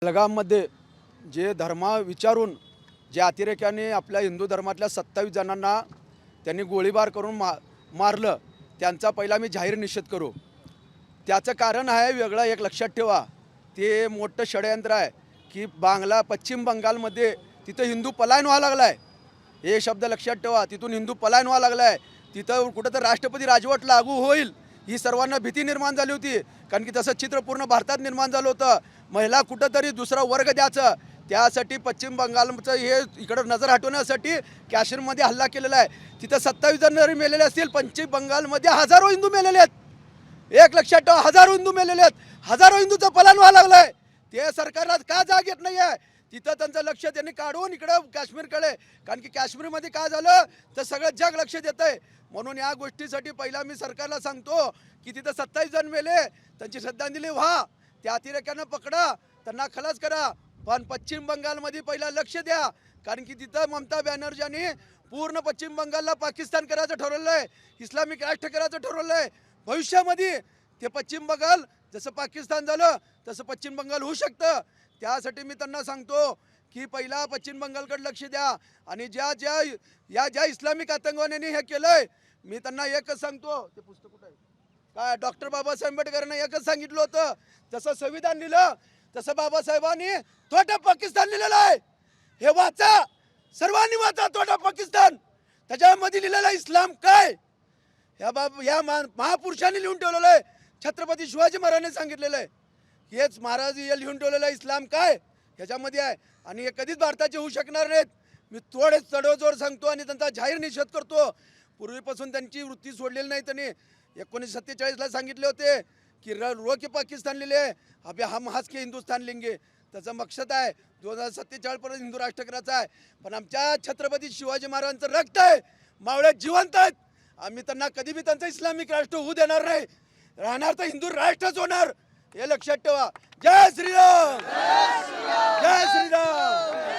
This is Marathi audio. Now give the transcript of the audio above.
बेळगावमध्ये जे धर्म विचारून जे अतिरेक्याने आपल्या हिंदू धर्मातल्या 27 जणांना त्यांनी गोळीबार करून मारलं, त्यांचा पहिला मी जाहीर निषेध करू। त्याचं कारण आहे वेगळं, एक लक्षात ठेवा, ते मोठं षडयंत्र आहे की पश्चिम बंगालमध्ये तिथं हिंदू पलायन व्हायला लागला आहे। हे शब्द लक्षात ठेवा, तिथून हिंदू पलायन व्हायला लागला आहे। तिथं कुठं तर राष्ट्रपती राजवट लागू होईल ही सर्वांना भीती निर्माण झाली होती, कारण की तसं चित्र पूर्ण भारतात निर्माण झालं होतं। महिला कुठंतरी दुसरा वर्ग द्यायचं, त्यासाठी पश्चिम बंगालचं हे इकडं नजर हटवण्यासाठी काश्मीरमध्ये हल्ला केलेला आहे। तिथं 27 जण जरी मेलेले असतील, पश्चिम बंगालमध्ये हजारो हिंदू मेलेले आहेत। एक लक्षात ठेवा, हजारो हिंदू मेलेले आहेत, हजारो हिंदूचं पलायन व्हायला लागलं आहे। ते सरकारला का जाग येत नाही आहे? तिथं त्यांचं लक्ष त्यांनी काढून इकडं काश्मीरकडे, कारण की काश्मीरमध्ये काय झालं तर सगळं जग लक्ष देत आहे। म्हणून या गोष्टीसाठी पहिला मी सरकारला सांगतो की तिथं 27 जण मेले, त्यांची श्रद्धांजली व्हा, त्या अतिरेक्यांना पकडा, त्यांना खलास करा, पण पश्चिम बंगालमध्ये पहिला लक्ष द्या, कारण की तिथं ममता बॅनर्जींनी पूर्ण पश्चिम बंगालला पाकिस्तान करायचं ठरवलं आहे, इस्लामिक राष्ट्र करायचं ठरवलं आहे। भविष्यामध्ये ते पश्चिम बंगाल जसं पाकिस्तान झालं तसं पश्चिम बंगाल होऊ शकतं। त्यासाठी मी त्यांना सांगतो की पहिला पश्चिम बंगालकडे लक्ष द्या, आणि ज्या इस्लामिक आतंकवाद्यांनी हे केलंय, मी त्यांना एकच सांगतो, ते पुस्तक कुठं आहे काय, डॉक्टर बाबासाहेब आंबेडकरांनी एकच सांगितलं होतं, जसं संविधान लिहिलं तसं बाबासाहेबांनी तोटा पाकिस्तान लिहिलेलं आहे। हे वाचा, सर्वांनी वाचा तोटा पाकिस्तान, त्याच्यामध्ये लिहिलेलं इस्लाम काय या महापुरुषांनी लिहून ठेवलेलं आहे। छत्रपती शिवाजी महाराजांनी सांगितलेलं आहे, हेच महाराज हे लिहून ठेवलेलं इस्लाम काय ह्याच्यामध्ये आहे, आणि हे कधीच भारताचे होऊ शकणार नाहीत। मी थोडेच चढवजोर सांगतो आणि त्यांचा जाहीर निषेध करतो। पूर्वीपासून त्यांची वृत्ती सोडलेली नाही। त्यांनी 1947ला सांगितले होते की रो के पाकिस्तान लिहिले, अबे हम हंस के हिंदुस्तान लेंगे, त्याचा मकसद आहे 2047 पर्यंत हिंदू राष्ट्र करायचा आहे। पण आमच्या छत्रपती शिवाजी महाराजांचं रक्त आहे, मावळे जिवंत आहेत, आम्ही त्यांना कधी बी त्यांचं इस्लामिक राष्ट्र होऊ देणार नाही, राहणार तर हिंदू राष्ट्रच होणार, हे लक्षात ठेवा। जय श्रीराम, जय श्रीराम।